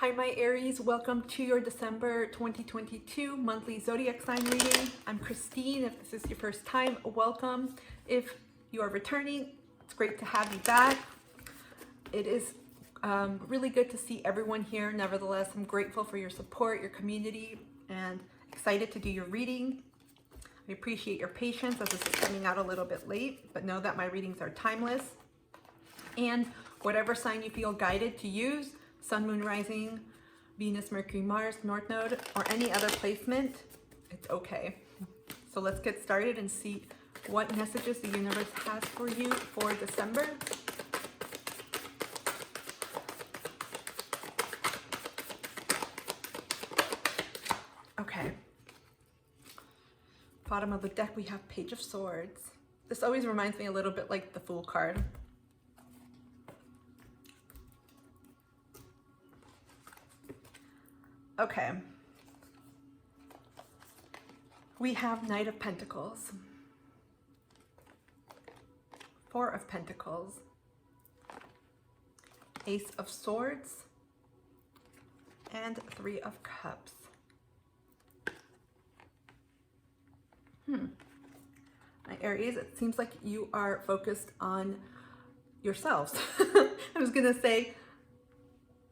Hi, my Aries. Welcome to your December 2022 monthly zodiac sign reading. I'm Christine. If this is your first time, welcome. If you are returning, it's great to have you back. It is really good to see everyone here. Nevertheless, I'm grateful for your support, your community, and excited to do your reading. I appreciate your patience as this is coming out a little bit late, but know that my readings are timeless. And whatever sign you feel guided to use, Sun, Moon, Rising, Venus, Mercury, Mars, North Node, or any other placement, it's okay. So let's get started and see what messages the universe has for you for December. Okay. Bottom of the deck, we have Page of Swords. This always reminds me a little bit like the Fool card. Okay, we have Knight of Pentacles, Four of Pentacles, Ace of Swords, and Three of Cups. My Aries, it seems like you are focused on yourselves. I was gonna say,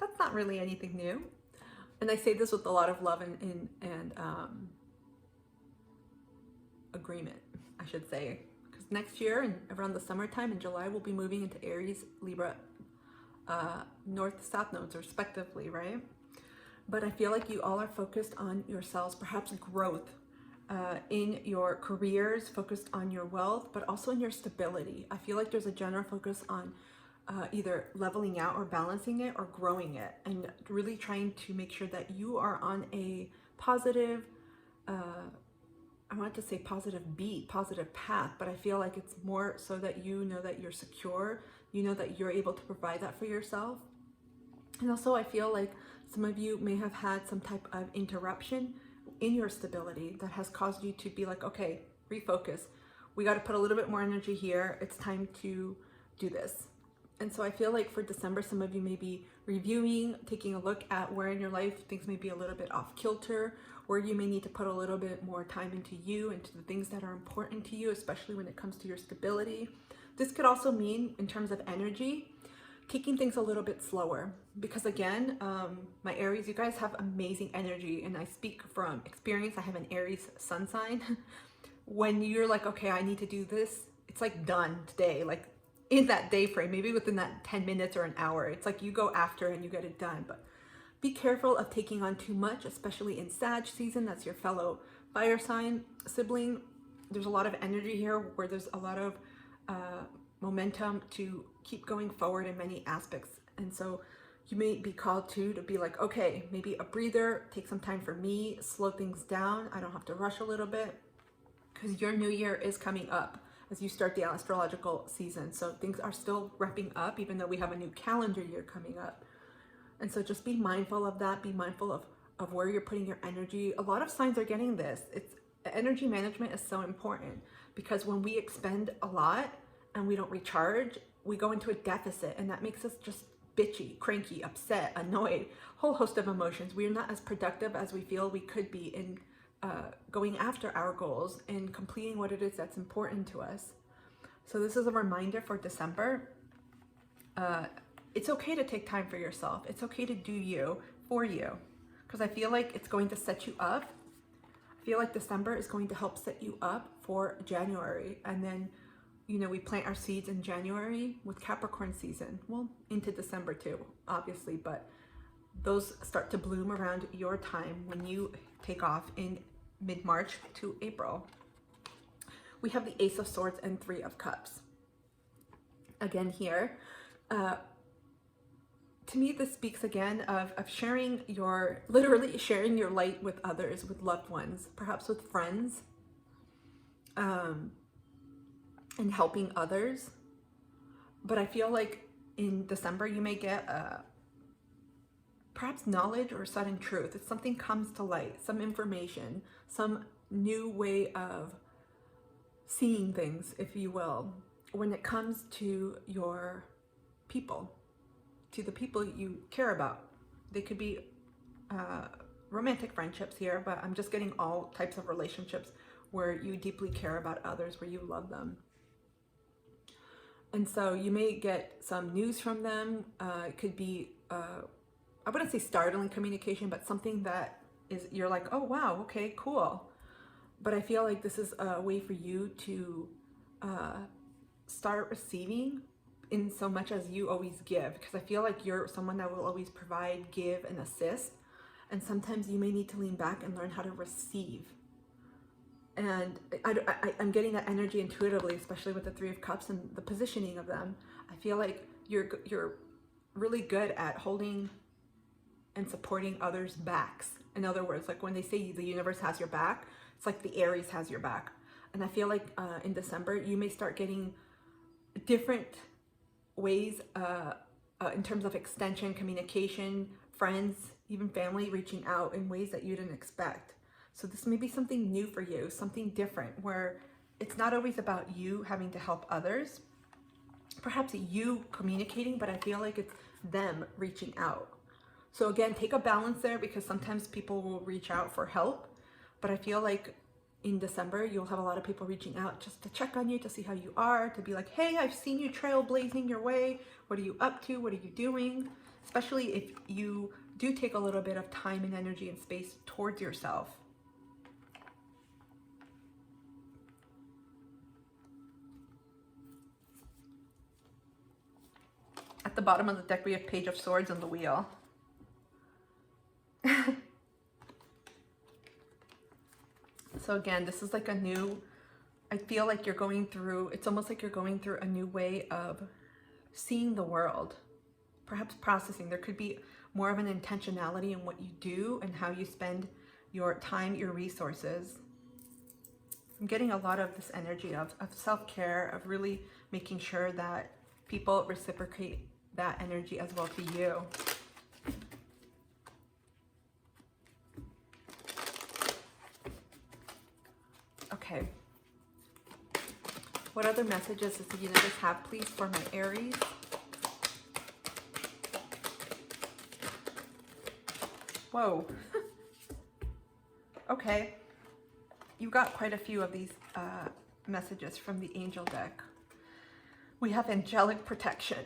that's not really anything new. And I say this with a lot of love and agreement, I should say. Because next year, and around the summertime in July, we'll be moving into Aries, Libra, North, South nodes respectively, right? But I feel like you all are focused on yourselves, perhaps growth in your careers, focused on your wealth, but also in your stability. I feel like there's a general focus on either leveling out or balancing it or growing it, and really trying to make sure that you are on a positive, I want to say positive beat, positive path, but I feel like it's more so that you know that you're secure, you know that you're able to provide that for yourself. And also I feel like some of you may have had some type of interruption in your stability that has caused you to be like, okay, refocus. We got to put a little bit more energy here. It's time to do this. And so I feel like for December, some of you may be reviewing, taking a look at where in your life things may be a little bit off kilter, where you may need to put a little bit more time into you, into the things that are important to you, especially when it comes to your stability. This could also mean, in terms of energy, taking things a little bit slower. Because again, my Aries, you guys have amazing energy, and I speak from experience. I have an Aries sun sign. When you're like, okay, I need to do this, it's like done today, like in that day frame, maybe within that 10 minutes or an hour. It's like you go after and you get it done. But be careful of taking on too much, especially in Sag season. That's your fellow fire sign sibling. There's a lot of energy here where there's a lot of momentum to keep going forward in many aspects. And so you may be called to be like, okay, maybe a breather, take some time for me, slow things down. I don't have to rush a little bit, because your new year is coming up as you start the astrological season. So things are still wrapping up, even though we have a new calendar year coming up. And so just be mindful of that. Be mindful of where you're putting your energy. A lot of signs are getting this. Energy management is so important, because when we expend a lot and we don't recharge, we go into a deficit, and that makes us just bitchy, cranky, upset, annoyed, whole host of emotions. We are not as productive as we feel we could be in going after our goals and completing what it is that's important to us. So this is a reminder for December. It's okay to take time for yourself. It's okay to do you, for you, because I feel like it's going to set you up. I feel like December is going to help set you up for January. And then, you know, we plant our seeds in January with Capricorn season. Well, into December too, obviously, but those start to bloom around your time when you take off in mid-March to April. We have the Ace of Swords and Three of Cups. Again here, to me, this speaks again of sharing literally sharing your light with others, with loved ones, perhaps with friends, and helping others. But I feel like in December, you may get perhaps knowledge or sudden truth. If something comes to light, some information, some new way of seeing things, if you will, when it comes to your people, to the people you care about. They could be romantic friendships here, but I'm just getting all types of relationships where you deeply care about others, where you love them. And so you may get some news from them. It could be, I wouldn't say startling communication, but something that is, you're like, oh wow, okay, cool. But I feel like this is a way for you to start receiving in so much as you always give, because I feel like you're someone that will always provide, give, and assist. And sometimes you may need to lean back and learn how to receive. And I'm getting that energy intuitively, especially with the Three of Cups and the positioning of them. I feel like you're really good at holding and supporting others' backs. In other words, like when they say the universe has your back, it's like the Aries has your back. And I feel like in December, you may start getting different ways in terms of extension, communication, friends, even family reaching out in ways that you didn't expect. So this may be something new for you, something different, where it's not always about you having to help others. Perhaps you communicating, but I feel like it's them reaching out. So again, take a balance there, because sometimes people will reach out for help, but I feel like in December, you'll have a lot of people reaching out just to check on you, to see how you are, to be like, hey, I've seen you trailblazing your way. What are you up to? What are you doing? Especially if you do take a little bit of time and energy and space towards yourself. At the bottom of the deck, we have Page of Swords and the Wheel. So again, this is like a new, I feel like you're going through, it's almost like you're going through a new way of seeing the world, perhaps processing. There could be more of an intentionality in what you do and how you spend your time, your resources. I'm getting a lot of this energy of self-care, of really making sure that people reciprocate that energy as well to you. Okay. What other messages does the universe have, please, for my Aries? Whoa. Okay. You got quite a few of these messages from the angel deck. We have angelic protection.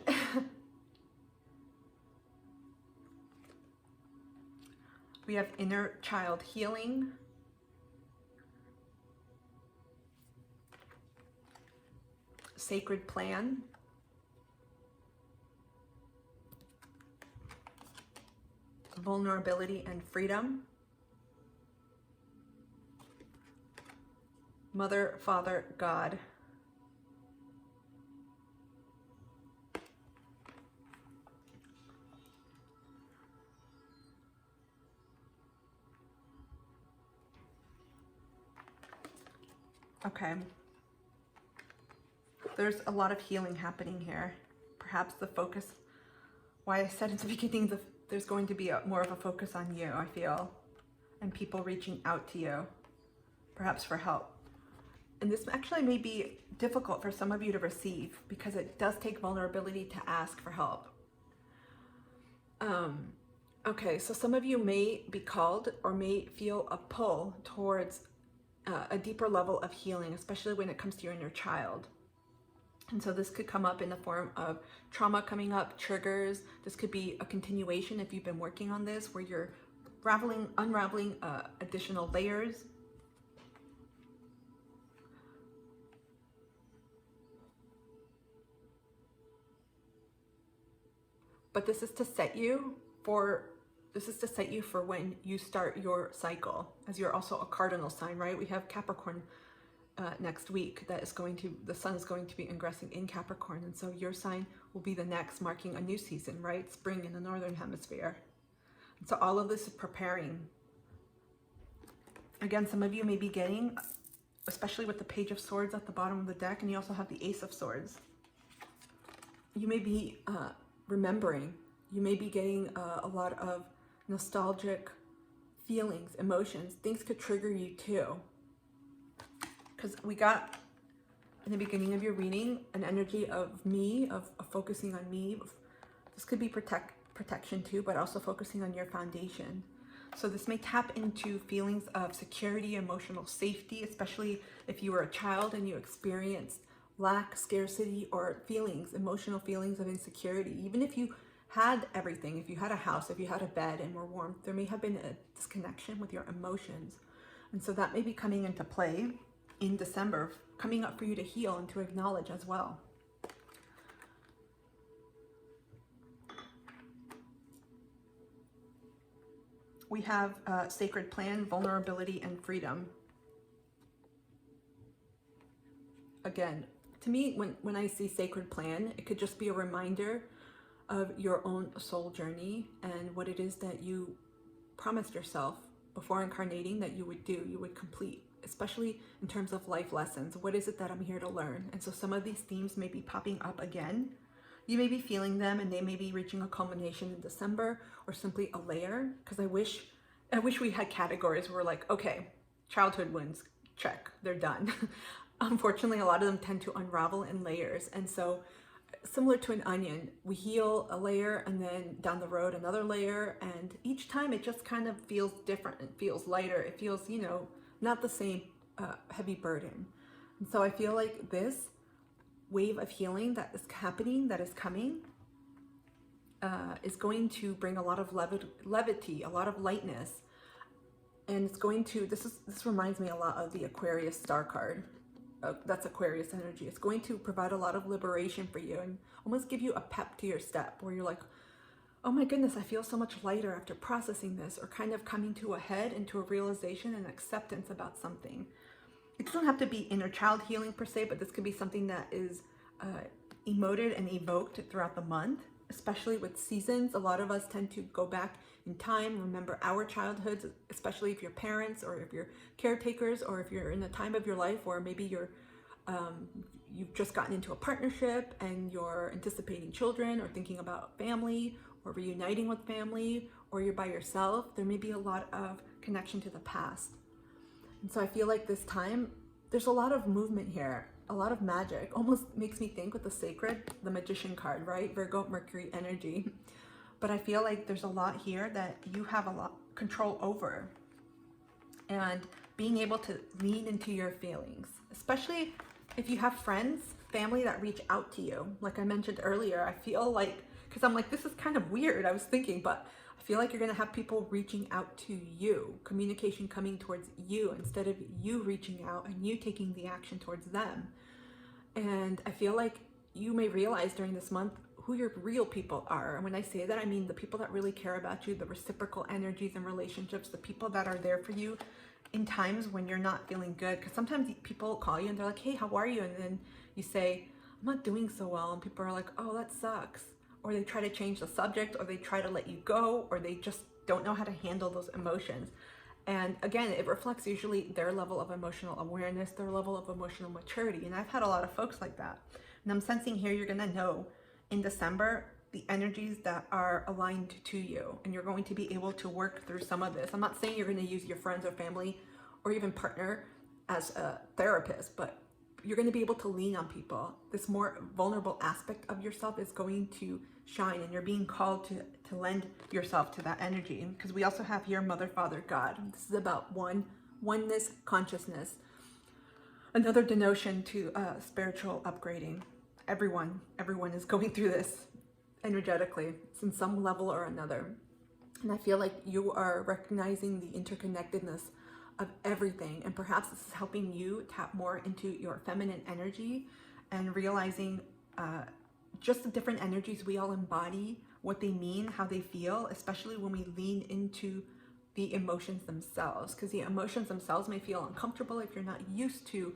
We have inner child healing. Sacred plan. Vulnerability and freedom. Mother, Father, God. Okay. There's a lot of healing happening here. Perhaps the focus, why I said at the beginning, there's going to be more of a focus on you, I feel, and people reaching out to you, perhaps for help. And this actually may be difficult for some of you to receive, because it does take vulnerability to ask for help. Okay, so some of you may be called or may feel a pull towards a deeper level of healing, especially when it comes to your inner child. And so this could come up in the form of trauma coming up, triggers. This could be a continuation if you've been working on this, where you're unraveling additional layers. But this is to set you for when you start your cycle, as you're also a cardinal sign, right? We have Capricorn next week the sun is going to be ingressing in Capricorn, and so your sign will be the next, marking a new season, right? Spring in the northern hemisphere. And so all of this is preparing. Again, some of you may be getting, especially with the Page of Swords at the bottom of the deck, and you also have the Ace of Swords. You may be remembering. You may be getting a lot of nostalgic feelings, emotions. Things could trigger you too. Because we got, in the beginning of your reading, an energy of me, of focusing on me. This could be protection too, but also focusing on your foundation. So this may tap into feelings of security, emotional safety, especially if you were a child and you experienced lack, scarcity, or feelings, emotional feelings of insecurity. Even if you had everything, if you had a house, if you had a bed and were warm, there may have been a disconnection with your emotions. And so that may be coming into play in December, coming up for you to heal and to acknowledge as well. We have sacred plan, vulnerability, and freedom. Again, to me, when I see sacred plan, it could just be a reminder of your own soul journey and what it is that you promised yourself before incarnating that you would do, you would complete, especially in terms of life lessons. What is it that I'm here to learn? And so some of these themes may be popping up again. You may be feeling them and they may be reaching a culmination in December, or simply a layer, because I wish we had categories where we're like, okay, childhood wounds, check, they're done. Unfortunately, a lot of them tend to unravel in layers. And so similar to an onion, we heal a layer and then down the road another layer, and each time it just kind of feels different. It feels lighter. It feels, you know, not the same heavy burden. And so I feel like this wave of healing that is happening, that is coming, is going to bring a lot of levity, a lot of lightness. And it's going to, this reminds me a lot of the Aquarius star card. That's Aquarius energy. It's going to provide a lot of liberation for you and almost give you a pep to your step where you're like, oh my goodness, I feel so much lighter after processing this, or kind of coming to a head into a realization and acceptance about something. It doesn't have to be inner child healing per se, but this could be something that is emoted and evoked throughout the month, especially with seasons. A lot of us tend to go back in time, remember our childhoods, especially if you're parents or if you're caretakers, or if you're in a time of your life where maybe you've just gotten into a partnership and you're anticipating children or thinking about family or reuniting with family, or you're by yourself. There may be a lot of connection to the past. And so I feel like this time there's a lot of movement here, a lot of magic. Almost makes me think with the sacred, the magician card, right? Virgo, Mercury energy. But I feel like there's a lot here that you have a lot control over, and being able to lean into your feelings, especially if you have friends, family that reach out to you. Like I mentioned earlier, I feel like, because I'm like, this is kind of weird, I was thinking, but I feel like you're going to have people reaching out to you, communication coming towards you instead of you reaching out and you taking the action towards them. And I feel like you may realize during this month who your real people are. And when I say that, I mean the people that really care about you, the reciprocal energies and relationships, the people that are there for you in times when you're not feeling good. Because sometimes people call you and they're like, hey, how are you? And then you say, I'm not doing so well. And people are like, oh, that sucks. Or they try to change the subject, or they try to let you go, or they just don't know how to handle those emotions. And again, it reflects usually their level of emotional awareness, their level of emotional maturity. And I've had a lot of folks like that. And I'm sensing here you're going to know in December the energies that are aligned to you, and you're going to be able to work through some of this. I'm not saying you're going to use your friends or family or even partner as a therapist, but you're going to be able to lean on people. This more vulnerable aspect of yourself is going to shine, and you're being called to lend yourself to that energy. Because we also have here Mother, Father, God. This is about oneness, consciousness. Another denotion to spiritual upgrading. Everyone is going through this energetically in some level or another. And I feel like you are recognizing the interconnectedness of everything, and perhaps this is helping you tap more into your feminine energy and realizing just the different energies we all embody, what they mean, how they feel, especially when we lean into the emotions themselves, because the emotions themselves may feel uncomfortable if you're not used to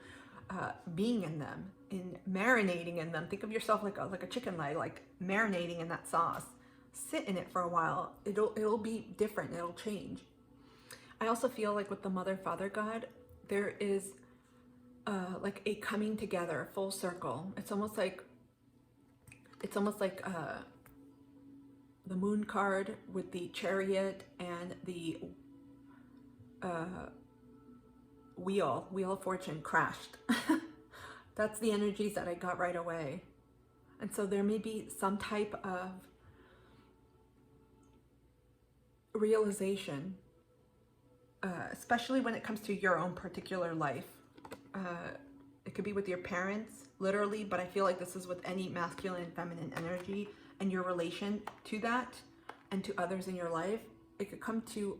being in them, in marinating in them. Think of yourself like a chicken leg, like marinating in that sauce. Sit in it for a while. It'll be different. It'll change. I also feel like with the Mother, Father, God, there is like a coming together, full circle. It's almost like the Moon card with the Chariot and the Wheel of Fortune crashed. That's the energies that I got right away. And so there may be some type of realization, especially when it comes to your own particular life. It could be with your parents, literally, but I feel like this is with any masculine and feminine energy and your relation to that and to others in your life. It could come to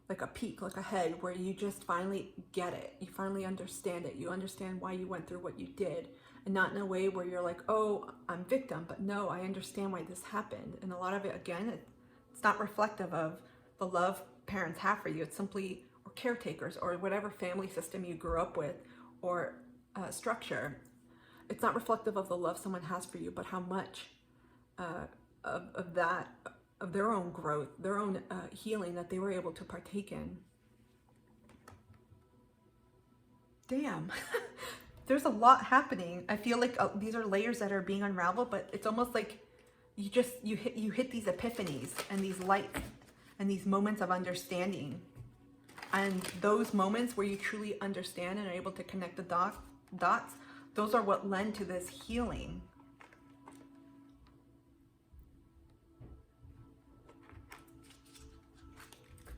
like a peak, like a head, where you just finally get it. You finally understand it. You understand why you went through what you did, and not in a way where you're like, oh, I'm victim, but no, I understand why this happened. And a lot of it, again, it's not reflective of the love parents have for you. It's simply, or caretakers, or whatever family system you grew up with, or structure. It's not reflective of the love someone has for you, but how much of that, of their own growth, their own healing that they were able to partake in. Damn. There's a lot happening. I feel like these are layers that are being unraveled, but it's almost like you hit these epiphanies and these lights and these moments of understanding. And those moments where you truly understand and are able to connect the dots, those are what lend to this healing.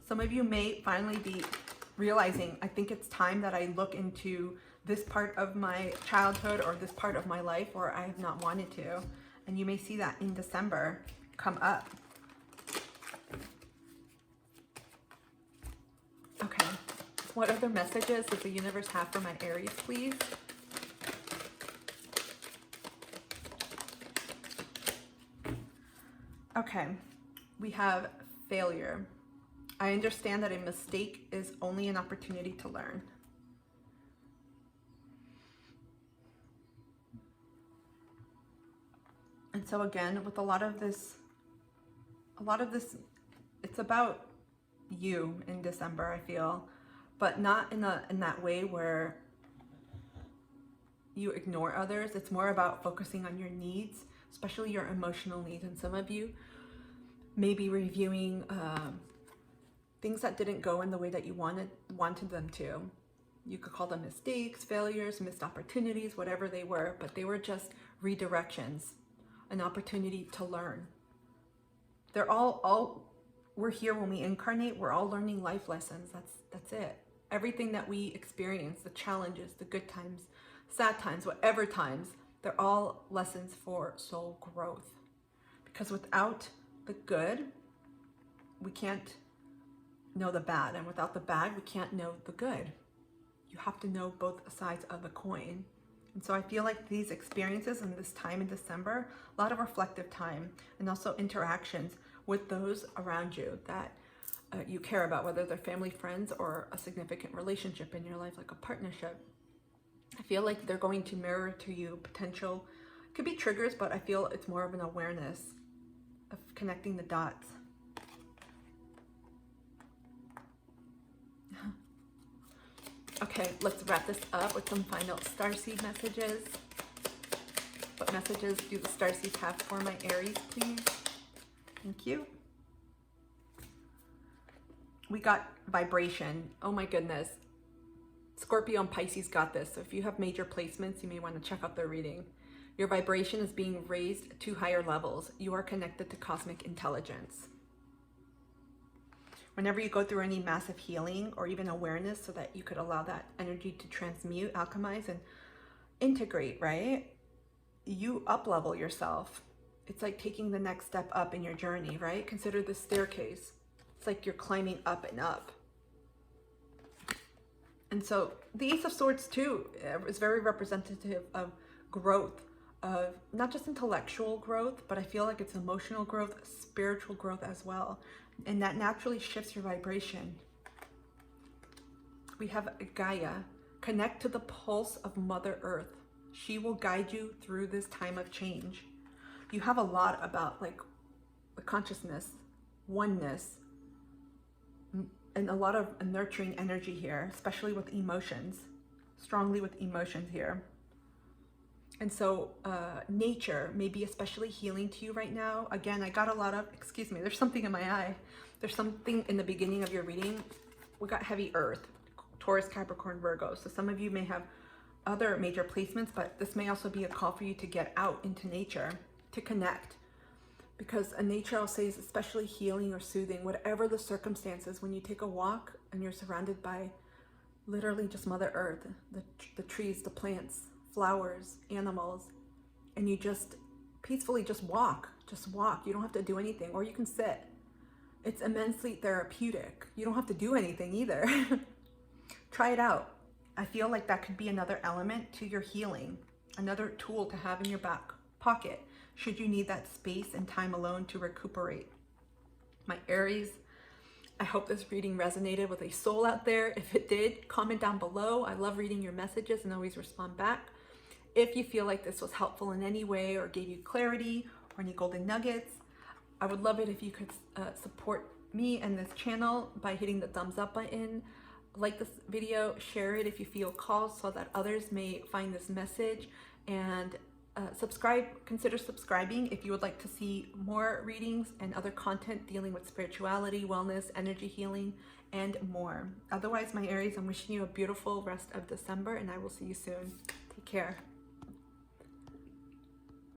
Some of you may finally be realizing, I think it's time that I look into this part of my childhood or this part of my life where I have not wanted to. And you may see that in December come up. Okay, what other messages does the universe have for my Aries, please? Okay, we have failure. I understand that a mistake is only an opportunity to learn. And so again, with a lot of this, it's about you in December, I feel, but not in that way where you ignore others. It's more about focusing on your needs, especially your emotional needs. And some of you may be reviewing things that didn't go in the way that you wanted them to. You could call them mistakes, failures, missed opportunities, whatever they were, but they were just redirections, an opportunity to learn. They're all we're here when we incarnate, we're all learning life lessons. That's it. Everything that we experience, the challenges, the good times, sad times, whatever times, they're all lessons for soul growth. Because without the good, we can't know the bad, and without the bad, we can't know the good. You have to know both sides of the coin. And so I feel like these experiences and this time in December, a lot of reflective time, and also interactions with those around you that you care about, whether they're family, friends, or a significant relationship in your life, like a partnership. I feel like they're going to mirror to you potential, it could be triggers, but I feel it's more of an awareness of connecting the dots. Okay, let's wrap this up with some final starseed messages. What messages do the starseeds have for my Aries, please? Thank you. We got vibration. Oh my goodness. Scorpio and Pisces got this. So if you have major placements, you may want to check out their reading. Your vibration is being raised to higher levels. You are connected to cosmic intelligence. Whenever you go through any massive healing or even awareness, so that you could allow that energy to transmute, alchemize, and integrate, right? You up-level yourself. It's like taking the next step up in your journey, right? Consider this staircase. It's like you're climbing up and up. And so the Ace of Swords too is very representative of growth, of not just intellectual growth, but I feel like it's emotional growth, spiritual growth as well. And that naturally shifts your vibration. We have Gaia. Connect to the pulse of Mother Earth. She will guide you through this time of change. You have a lot about like the consciousness, oneness, and a lot of nurturing energy here, especially with emotions, strongly with emotions here. And so nature may be especially healing to you right now. Again, I got a lot of, excuse me, there's something in my eye. There's something in the beginning of your reading. We got heavy earth, Taurus, Capricorn, Virgo. So some of you may have other major placements, but this may also be a call for you to get out into nature, to connect. because nature, I'll say, is especially healing or soothing, whatever the circumstances. When you take a walk and you're surrounded by literally just Mother Earth, the trees, the plants, flowers, animals, and you just peacefully just walk. You don't have to do anything, or you can sit. It's immensely therapeutic. You don't have to do anything either. Try it out. I feel like that could be another element to your healing, another tool to have in your back pocket should you need that space and time alone to recuperate. My Aries, I hope this reading resonated with a soul out there. If it did, comment down below. I love reading your messages and always respond back. If you feel like this was helpful in any way or gave you clarity or any golden nuggets, I would love it if you could support me and this channel by hitting the thumbs up button. Like this video, share it if you feel called so that others may find this message, and consider subscribing if you would like to see more readings and other content dealing with spirituality, wellness, energy healing, and more. Otherwise, my Aries, I'm wishing you a beautiful rest of December, and I will see you soon. Take care.